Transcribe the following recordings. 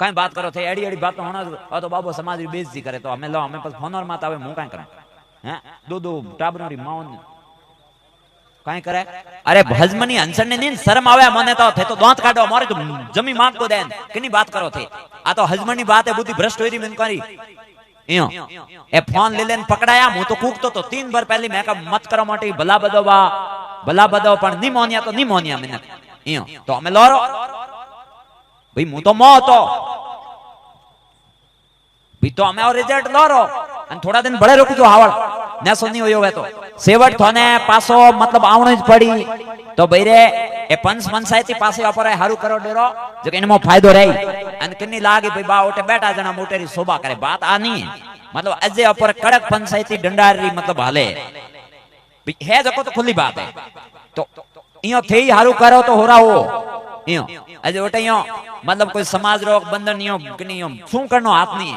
कई बात करो थे एड़ी एड़ी बात होना तो बाबू समाज री बेइज्जती करे तो हमें लो हमें पास फोन और माता हूँ कहीं करूँ हैं दो दो टाबरों री माँ कहीं करे अरे हजमनी हंसन ने नहीं शर्म आवे मने तो थे तो दांत काटो मारे तो जमी मांग को देन किनी बात करो थे आ तो हजमनी बात है बुद्धि भ्रष्ट हुई मन करी इयो ए फोन ले लेन पकड़ाया मु तो कूकतो तो 3 बार पहले मैं का मत करो मोटी भला बदो पण निमोनिया तो निमोनिया मिनक इयो तो हमें लोरो भाई मु तो मो तो भी तो हमें और रिजल्ट लोरो अन थोड़ा दिन बड़े रोकी जो हावड़ ने सोनी होयो वे तो सेवट थोने पासो मतलब आवण ज पड़ी तो बईरे ए पंच पंचायती पासे वापर हारू करो डेरो जो के इनमो फायदो रही अन किन्नी लागी भाई बा ओटे बैठा जना मोटेरी शोभा करे बात आ नहीं मतलब अजे ऊपर कड़क पंचायती डंडारी मतलब हाले है जको तो खुली बात है तो इयो थेई हारू करो तो होरा हो इयो अजे ओटे इयो मतलब कोई समाज रोक बंधन इयो किनी इयो શું करनो हाथ नहीं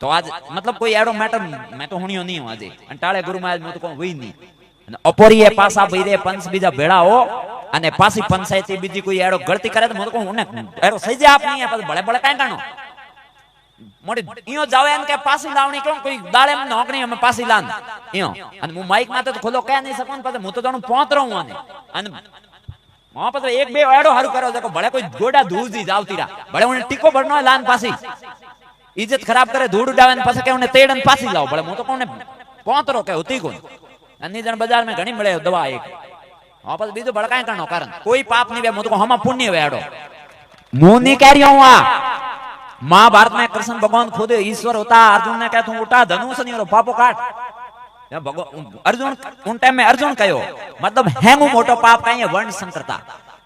तो आज मतलब कोई एड़ो मैटर मैं तो हुनियो नहीं हूं आज अंटाळे गुरु महाराज मैं तो कोई हुई नहीं અને અપોરીએ પાસા બઈરે પંચ બીજા ભેળા હો અને પાસી પંચાયતી બીજી કોઈ એડો ગળતી કરે તો મને કહું ને એડો સહી જે આપની હે પછી બળે બળે કાઈ કાણો મોડી ઈયો જાવે એમ કે પાસી લાવણી કોણ કોઈ દાળે એમ નોકરી અમે પાસી લાન ઈયો અને હું માઈક માં તો ખોલો કહે નહીં શકું પછી હું તો જાણું પોંતરો હું અને માં પછી એક બે એડો હારું કરો જો ભલે કોઈ ગોડા ધૂજી જાવતી રા ભલે ઉને ટીકો ભરનો લાન પાસી इज्जत खराब करे धूड़ उड़ावे पास के उन्हें तेड़न पासी लाओ बड़े मु तो कोने पोंतरो के होती कोन अन्नी जन बाजार में घणी मिले दवा एक हां पास बीजो भड़काए करनो कारण कोई पाप नहीं वे मु तो हमा पुण्य वेड़ो मु नहीं कह रही हूं आ महाभारत में कृष्ण भगवान खुद ईश्वर होता अर्जुन ने कहा तू उठा धनुष नहीं रो पापो काट या भगवान अर्जुन उन टाइम में अर्जुन कहो मतलब हेंगू मोटो पाप कहीं वर्ण संकरता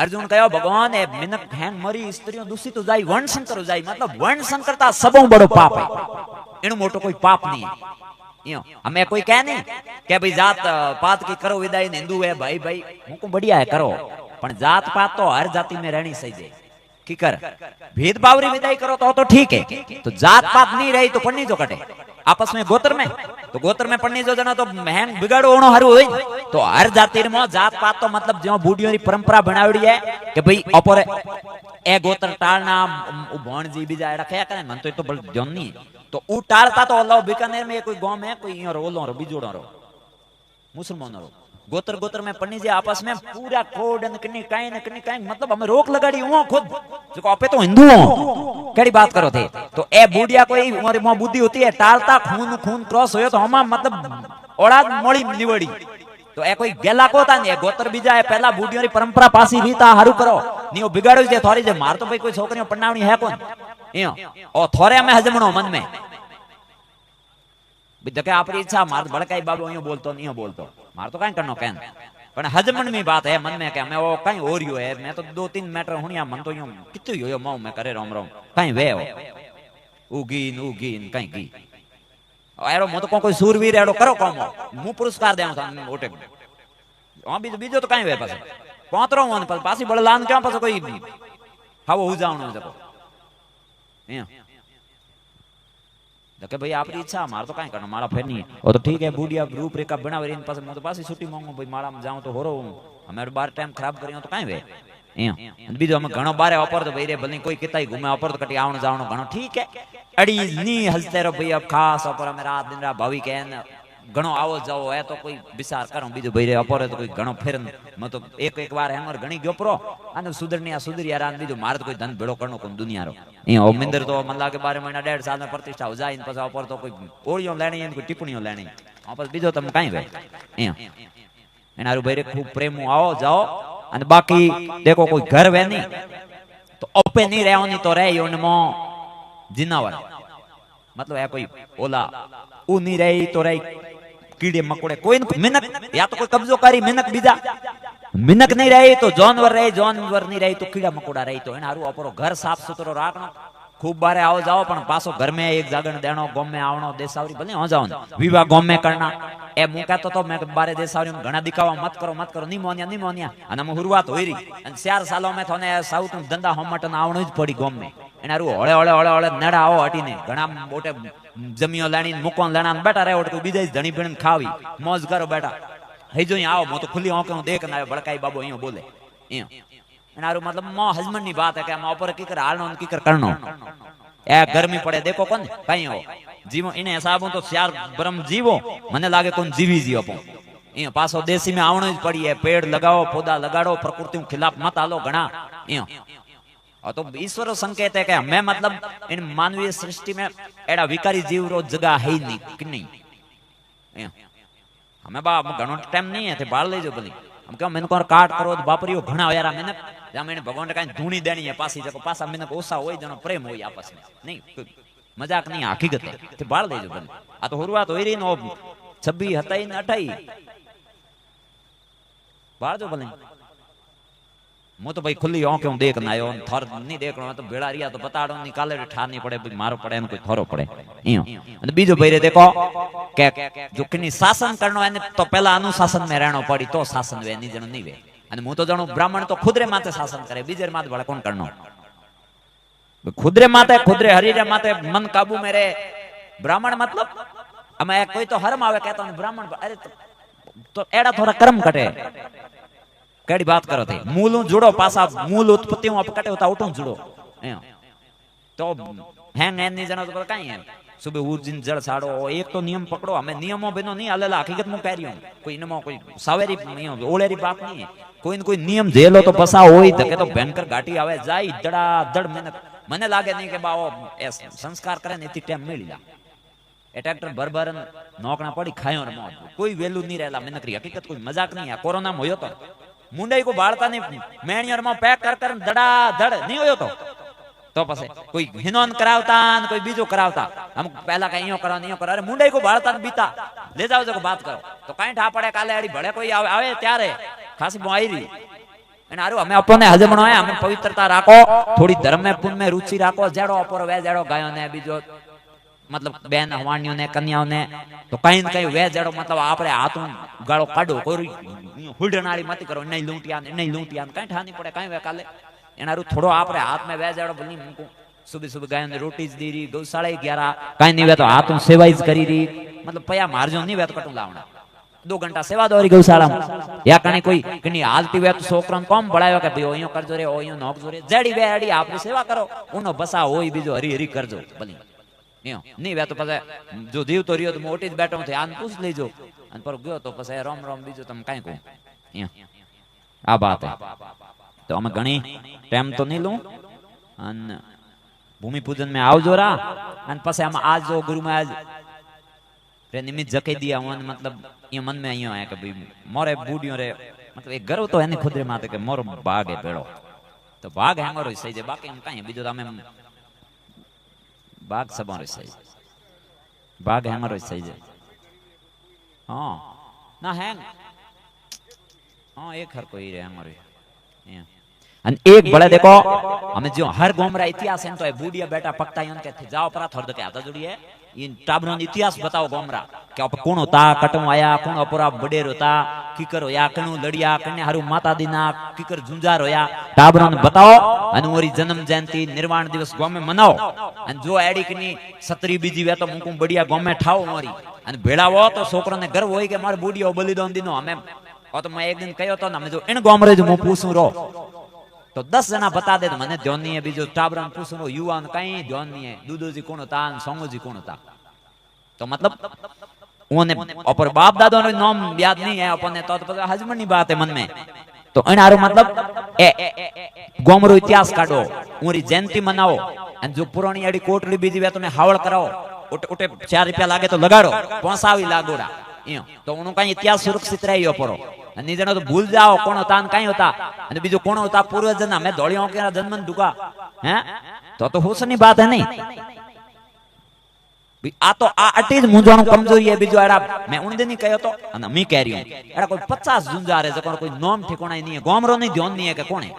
अर्जुन कहो भगवान ए मिनक हैंग मरी स्त्रियों दूषित हो जाई वर्ण संकर हो जाई मतलब वर्ण संकरता सबों बड़ो पाप है इनु मोटो कोई पाप नहीं है यो हमें कोई कह नहीं कि भाई जात पात की करो विदाई हिंदू है भाई भाई हमको बढ़िया है करो पण जात पात तो हर जाति में रहनी सही है की कर भेदभाव री विदाई करो तो ठीक है तो जात पात नहीं रही तो पढ़नी जो कटे आपस में गोत्र में पढ़नी जो जना तो महंग बिगाड़ो होनो हारू होई तो हर जाति में जात पात तो मतलब जो बूढ़ियों री परंपरा बनावड़ी है कि भाई ओपरे ए गोत्र टालना भणजी बीजा एड़ा क्या करे मन तो बल जोन नहीं तो ऊ टालता तो अल्लाह बीकानेर में कोई गांव में कोई यो रोलो रो बीजोड़ो रो मुसलमानो रो गोत्र में पढ़नी जे आपस में पूरा कोड न कनी काई मतलब हमें रोक लगाड़ी हूं खुद जो आपे तो हिंदू हो केड़ी बात करो थे तो ए बूढ़िया कोई हमारी मोह बुद्धि होती है टालता खून क्रॉस होयो तो हमा मतलब औलाद मोड़ी निवड़ी तो ए कोई गेला कोता नहीं गोत्र बीजा है पहला बूढ़ियों री परंपरा पासी रीता हारू करो नियो बिगाड़ो जे थोड़ी जे मार तो भाई कोई छोकरियों पढ़नावणी है कोन इयो ओ थोरे में हजमणो मन में बिदके आपरी इच्छा मार बड़काई बाबू इयो बोलतो नहीं बोलतो मार तो काई करनो कहन पण हजमण में बात है मन में के मैं वो काई ओरियो है मैं तो 2-3 मैटर हुनिया मन तो यो कितो यो मौ में करे रोम काई वे उगीन काई की एरो मो तो कोई सूरवीर एड़ो करो कमो मु पुरस्कार देऊ था ओटे हां बीजो तो काई वे पास पोतरो वन पासी बड़ लान क्या पास कोई हावो हो जावनो जको देखे भाई आपरी इच्छा मार तो काई करनो मारा फेर नहीं वो तो ठीक है बूढ़िया रूपरेखा बनावे इन पास मु तो पासी छुट्टी मांगू भाई मारा में जाऊं तो होरो हमें बार टाइम खराब करियो तो काई वे बीजो हम घणो बारे ऑफर तो भाई भले कोई किताई घूमे ऑफर तो कटी आवण जावनो घणो ठीक है अड़ी नी हलते रो भाई अब खास ऑफर में रात दिन रा भावी के घणो आवो जाओ है तो कोई विचार करो बीजो भाई ऑफर है तो कोई घणो फेर म तो एक बार हेमर घणी गयोपरो आने सुधरिया रान बीजो मार तो कोई धन भेड़ो करनो कोन दुनिया रो ई ओमिंदर तो मन लागे 12 महीना 1.5 साल में प्रतिष्ठा हो जाए इन पास ऑफर तो कोई ओळियो लेणी इन कोई टिप्पणियो लेणी वापस बीजो तम काई वे एनारू भाई खूब प्रेमो आओ जाओ અને બાકી देखो कोई घर वे नहीं तो अपे नहीं रहनी तो रहे उनमो जिनावर मतलब है कोई ओला ऊ नहीं रही तो रही कीड़े मकोड़े कोई मिनक या तो कोई कब्जो करी मिनक बीजा मिनक नहीं रही तो जानवर नहीं रही तो कीड़ा मकोड़ा रही तो एना हारू अपरो घर साफ सुथरो राखनो खूब बारे आओ जाओ पण पासो घर में एक जागण देनो गांव में आवणो देसावरी भले हो जाओ विवाह गांव में करना ए मु कहतो तो मैं बारे देसावरी में घणा दिखावा मत करो निमोनिया अने मु शुरुआत होईरी अने 4 सालों में थोने साउथ धंधा होमटन आवणो ज पड़ी गांव में एना रू होळे नेड़ा आओ हटीने घणा मोटे जमियो लेणी मुकोन लेना बेटा रे ओट बीजे धणी भीण खावी मौज करो बेटा हई जो आओ मो तो खुली आंखों देख ना बड़काई बाबू बोले मतलब मो हजमन नी बात है कि ऊपर की कर हालनो की कर करनो એ ગરમી પડે દેખો કોને કઈ હો જીવો એને હિસાબ તો 4 બ્રહ્મ જીવો મને લાગે કોણ જીવી જીવો પણ અહીંયા પાછો દેશી में આવણો જ પડી પેડ લગાવો પौधा લગાડો પ્રકૃતિ ખિલાફ મત આલો ઘણા અહીંયા तो ईश्वर संकेत है कि हमें मतलब इन मानवीय सृष्टि में एड़ा विकारी जीव रो जगह है ही नहीं कि नहीं हमें बा घणो टाइम नहीं है थे बाल ले जो भली हम क्या मैंने को काट करो तो बापरियो घणा यारा मैंने या मैंने भगवान ने कहीं धूणी देनी है पासी जको पासा मैंने ओसा होई जनो प्रेम होई आपस में नहीं मजाक नहीं हकीकत है थे बाल ले जो भली आ तो शुरुआत होई रही नो 26 27 ने 28 बाल जो भली मु तो भाई खुली आंखें देख ना आयो थर नहीं देखनो तो भेड़ा रिया तो बताड़ो नहीं काले ठा नहीं पड़े मारो पड़े न कोई थोरो पड़े इयो अने बीजो भईरे देखो के जो किनी शासन करनो है तो पहला अनुशासन में रहनो पड़ी तो शासन वे नहीं जणो नहीं वे अने मु तो जणो ब्राह्मण तो खुदरे माथे शासन करे बीजे माथे वाला कोण करनो खुदरे माथे खुदरे हरीरे माथे मन काबू में रे ब्राह्मण मतलब हमें कोई तो हरम आवे कहता ब्राह्मण अरे तो एड़ा थोड़ा कर्म कटे केड़ी बात करो थे मूल जुड़ो पासा मूल उत्पत्ति अपकटे होता उठो जुड़ो तो हैंग नहीं जानो तो कहीं है सुबह उर्जिन जल साड़ो एक तो नियम पकड़ो हमें नियमों बिनो नहीं आलेला हकीकत में कह रही हूं कोई इनमो कोई सावेरी ओलेरी बात नहीं है कोई न कोई नियम झेलो तो बसा होई धके तो भयंकर घाटी आवे जाई दड़ा दड़ मने लागे नहीं के बाओ संस्कार करे ने इतनी टाइम मिली जा ए ट्रैक्टर भरभरन नौकना पड़ी खायो रे मौज कोई वेल्यू नहीं रहला मिनकरी हकीकत कोई मजाक नहीं है कोरोना में होयो तो मुंडई को बाळता ने मेणियर में पैक कर दड़ा दड़ नहीं होयो तो पसे कोई हिनोन करावता न कोई बीजो करावता हम पहला कहीं करो नहीं करो अरे मुंडई को बाळता न बीता ले जाओ जो बात करो तो कहीं ठा पड़े काले अड़ी भड़े कोई आवे त्यारे खासी बो आई रही एने आरो हमें अपने हजमणो है हमें पवित्रता राखो थोड़ी धर्म में पुण्य में रुचि राखो जेड़ो अपर वे जेड़ो गायो ने बीजो मतलब बेन हवाणियों ने कन्याओं ने तो कहीं न कहीं वे जड़ो मतलब आपरे हाथों गाड़ो काढो कोई हुडनाड़ी मत करो नहीं लूटिया कहीं ठानी पड़े कहीं वे काले एनारू थोड़ो आपरे हाथ में वे जड़ो बनी मुको सुबह सुबह गायों ने रोटी दी रही गौशाला 11 कहीं नहीं वे तो हाथों सेवाइज करी रही मतलब पया मारजो नहीं वे तो कटू लावना 2 घंटा सेवा दौरी गौशाला में या कहीं कोई कहीं हालती वे तो सोकरन कम बढ़ायो के भाई ओयो करजो रे ओयो नोक जो रे जेडी वे आड़ी आपनी सेवा करो उनो बसा होई बीजो हरी हरी करजो बनी नहीं वे तो पसे जो जीव तो रियो तो मोटी ज बैठो थे आन पूछ लेजो अन पर गयो तो पसे राम राम बीजो तम काई को आ बात है तो हम घणी टाइम तो नहीं लूं अन भूमि पूजन में आवजो रा अन पसे हम आज जो गुरु महाराज रे निमित जके दिया वन मतलब ये मन में आयो है कि भाई मोरे बूढ़ियों रे मतलब एक गर्व तो है नहीं खुद रे माते के मोर बाग है पेड़ो तो बाग है मोरो सही जे बाकी हम काई बीजो हमें बाग सब हमारे सही बाग है हमारे सही है हाँ ना है हाँ एक हर कोई रहे हमारे एक बड़े देखो हमें जो हर गोमरा इतिहास है तो बूढ़िया बेटा पकता ही उनके जाओ परा थोड़ा के आता जुड़िए इन टाबरों इतिहास बताओ गोमरा क्या कौन होता कटम आया कौन अपरा बडेर होता किकर होया कनु लड़िया कने हारू माता दीना किकर झुंजार होया टाबरों बताओ अनुवरी जन्म जयंती निर्वाण दिवस गांव में मनाओ अन जो एडी कनी 17 बीजी वे तो मुकु बढ़िया गांव में ठाओ मोरी अन भेड़ावो तो छोकरो ने गर्व होई के मार बूढ़ियो बलिदान दीनो हमें और तो मैं एक दिन कहो तो ना मैं जो इन गांव रे जो मु पूछूं रो तो 10 जना बता दे तो मने ध्यान नहीं है बीजो टाबरन पूछनो युवान कहीं ध्यान नहीं है दूधोजी कौन होता सोंगोजी कौन होता तो मतलब ओने ऊपर बाप दादा नो नाम याद नहीं है अपने तो हजमनी बात है मन में तो एनारो मतलब गोमरो इतिहास काढो उरी जयंती मनाओ अन जो पुरानी आड़ी कोटली बीजी वे तुम्हें हावड़ कराओ उठे 4 रुपया लागे तो लगाड़ो पहुंचावी लागोड़ा इयो तो उनो कहीं इतिहास सुरक्षित रहियो परो नहीं जनो तो भूल जाओ कौन होता कहीं होता अने बीजो कौन होता पूर्व जन्म में दौड़ियों के जन्मन दुका हैं तो होसनी बात है नहीं आ तो आ अटीज मुंजोण कमजोरी है बीजो एड़ा मैं उन दिन ही कहो तो अने मी कह रही हूं एड़ा कोई 50 जुंजार है जको कोई नाम ठिकाना नहीं है गोमरो नहीं ध्यान नहीं है के कोने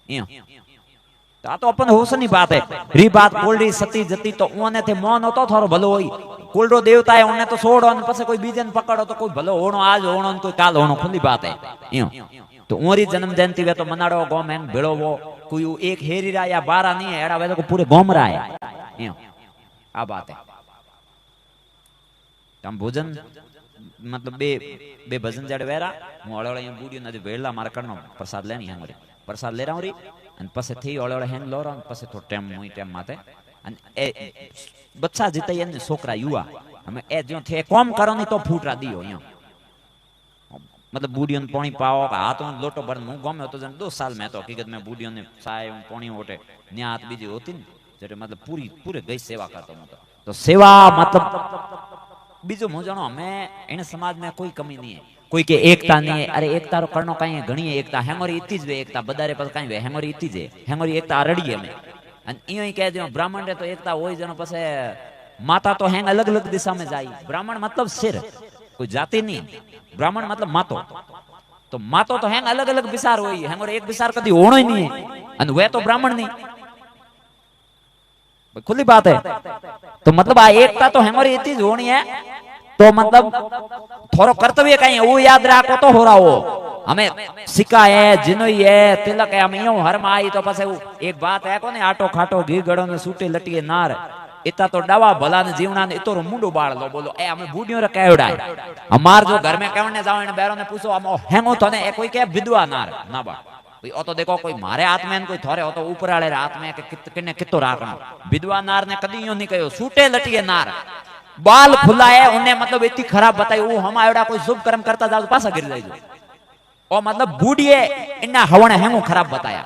इयो तो अपन होसनी बात है री बात कोल्डी सती जती तो ओने थे मौन होतो थारो भलो होई कोल्डो देवता है उन्हें तो छोड़ो न पसे कोई बीजन पकड़ो तो कोई भलो होनो आज होनो कोई काल होनो खुली बात है इयो तो ओरी जन्म जयंती वे तो मनाड़ो गो में भेड़ो वो कोई एक हेरीरा या 12 नहीं है एड़ा वे तो पूरे गोमरा है इयो आ बात है तम भोजन मतलब बे भजन जड़ वेरा मु ओळोळे यं बूडियो न भेड़ला मार करनो प्रसाद लेनी है मोरे प्रसाद ले रहा हूं री अन पसे थी ओळोळे हेन लो रहा पसे तो टाइम मुई टाइम माते અને એ બચ્ચા જીતે એને છોકરા યુવા અમે એ જો થે કોમ કરો ની તો ફૂટરા દિયો અહીંયા मतलब बूढ़ियों ने पानी पाओ हाथ में लोटो भर मुंह गमे तो जन 2 साल में तो हकीकत में बूढ़ियों ने चाय पानी ओटे न्या हाथ बीजी होती ने जरे मतलब पूरे गई सेवा करतो मैं तो सेवा मतलब बीजो मु जानो हमें एने समाज में कोई कमी नहीं है कोई के एकता नहीं है अरे एकता रो करनो काई घणी एकता हेमोरी इती ज एकता बदारे पर काई हेमोरी इती जे हेमोरी एकता अरड़ी है में अन इयो ही कह दो ब्राह्मण रे तो एकता होई जनो पसे माता तो हेंग अलग अलग दिशा में जाई ब्राह्मण मतलब सिर कोई जाति नहीं ब्राह्मण मतलब मातो तो हेंग अलग अलग विचार होई हेंग और एक विचार कदी होणो ही नहीं है अन वे तो ब्राह्मण नहीं खुली बात है तो मतलब आ एकता तो हेमोरी इती ज होनी है तो मतलब थोरो कर्तव्य कहीं वो याद राखो तो हो रहा हो हमें सिक्का है जिनोई है तिलक है हम यूं हर में आई तो पासे एक बात है कोने आटो खाटो घी गड़ो ने सूटे लटिए नार इतना तो डावा भला ने जीवना ने इतो मुंडो बाळ लो बोलो ए हमें बूढ़ियों रे केवड़ा हमार जो घर में केवने जाओ ने बैरो ने पूछो हम हेंगो तो ने ए कोई के विधवा नार ना बा भाई ओ तो देखो कोई मारे हाथ में कोई थोरे हो तो ऊपर वाले हाथ में के किने कितो राखनो विधवा नार ने कदी यूं नहीं कयो सूटे लटिए नार बाल खुला है उन्हें मतलब इतनी खराब बताई वो हम आयोड़ा कोई शुभ कर्म करता जाओ पासा गिर जाए और मतलब बूढ़िए इन्ना हवण हेंगो खराब बताया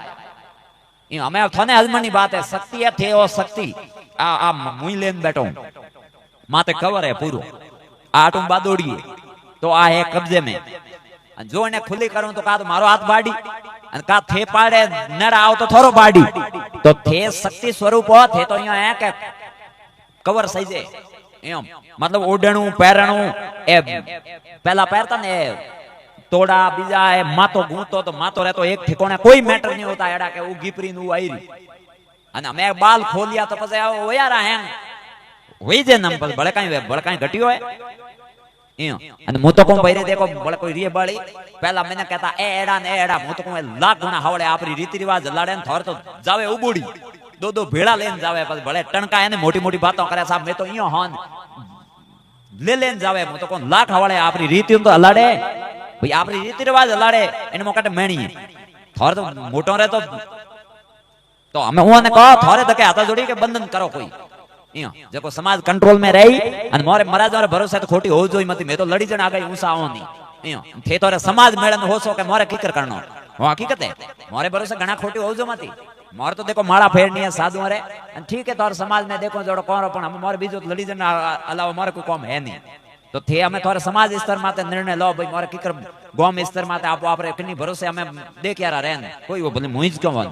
ये हमें थोने हजमनी बात है शक्ति है थे और शक्ति आ मुई लेन बैठो माते कवर है पूरो आटू बादोड़िए तो आ है कब्जे में जो ने खुली करूं तो का तो मारो हाथ बाड़ी अन का थे पाड़े नड़ आओ तो थोरो बाड़ी तो थे शक्ति स्वरूप हो थे तो यहाँ है के कवर सही जे एम मतलब ओडणू पैरणू ए पहला पैरता ने तोड़ा बीजा है मातो गूंतो तो मातो रहतो एक ठिकाने कोई मैटर नहीं होता एड़ा के ऊ गीपरी नु आईरी અને અમે બાલ ખોલિયા તો પછી ઓયારા હે હોઈ જે નમ પર બળકાઈ ઘટ્યો હે ઈયો અને હું તો કોમ ભાઈ રે દેખો બળ કોઈ રે બાળી પહેલા મને કહેતા એ એડા ને એડા હું તો કોમ લાખ ગુણા હાવડે આપરી રીતિ રિવાજ લાડે ને થોર તો જાવે ઉબુડી दो भेड़ा लेन जावे पर भले टणका है ने मोटी मोटी बातों करे साहब मैं तो इयो हन ले लेन जावे मु तो कोन लाख हवाले आपरी रीति तो अलाडे भाई आपरी रीति रिवाज अलाडे एने मोकाटे मेणी थोर तो मोटो रे तो हमें ओने कहो थोरे धके हाथ जोड़ी के बंधन करो कोई इयो जेको समाज कंट्रोल में रही अन मोरे महाराज रे भरोसे तो खोटी हो जोई मती मैं तो लड़ी जण आ गई ऊंसा आवनी इयो थे तोरे समाज मेळन होसो के मोरे किकर करनो वो हकीकत है मोरे भरोसे घणा खोटी हो जो मती मोर तो देखो माड़ा फेरनी है साधु रे ठीक है तोर समाज में देखो जोड़ो कोरो पण हम मोर बीजो लड़ी जन अलावा मोर कोई काम है नहीं तो थे हमें थोड़े समाज स्तर माते निर्णय लो भाई मोर किकर गांव स्तर माते आपो आपरे किनी भरोसे हमें देख यारा रहन कोई वो भले मुइज क्यों वन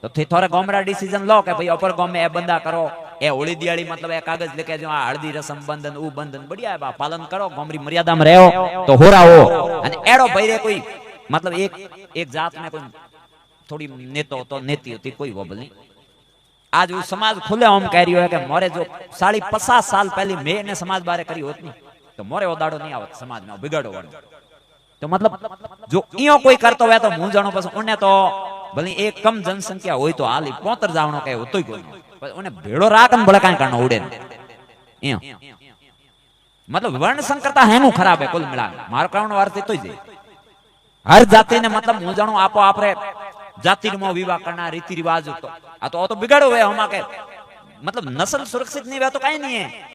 तो थे थोड़े गामरा डिसीजन लो के भाई ऊपर गांव में ए बंदा करो ए होली दिवाली मतलब ए कागज लेके जो हल्दी रसम बंधन उ बंधन बढ़िया है बा पालन करो गामरी मर्यादा में रहो तो हो रहा हो अने एड़ो भाई रे कोई मतलब एक जात में कोई थोड़ी नेतो तो नेती होती कोई वो नहीं आज वो समाज खुले हम कह रही है कि मोरे जो 50 साल पहले मैंने समाज बारे करी होती तो मोरे वो दाड़ो नहीं आवत समाज में बिगड़ो तो मतलब जो इयो कोई करतो है तो मुंह जानो बस उन्हें तो भले एक कम जनसंख्या होई तो हाली 75 जावणो के होतो ही कोई पर उन्हें भेड़ो राखन बड़ा काई करनो उड़े इयो मतलब वर्ण संकरता हेनु खराब है कुल मिला मारो कहनो अर्थ तो ही हर जाति ने मतलब मुंह जानो आपो आपरे जाति में विवाह करना रीति रिवाज तो बिगड़ो हुए हम के मतलब नस्ल सुरक्षित नहीं हुआ तो कहीं नहीं है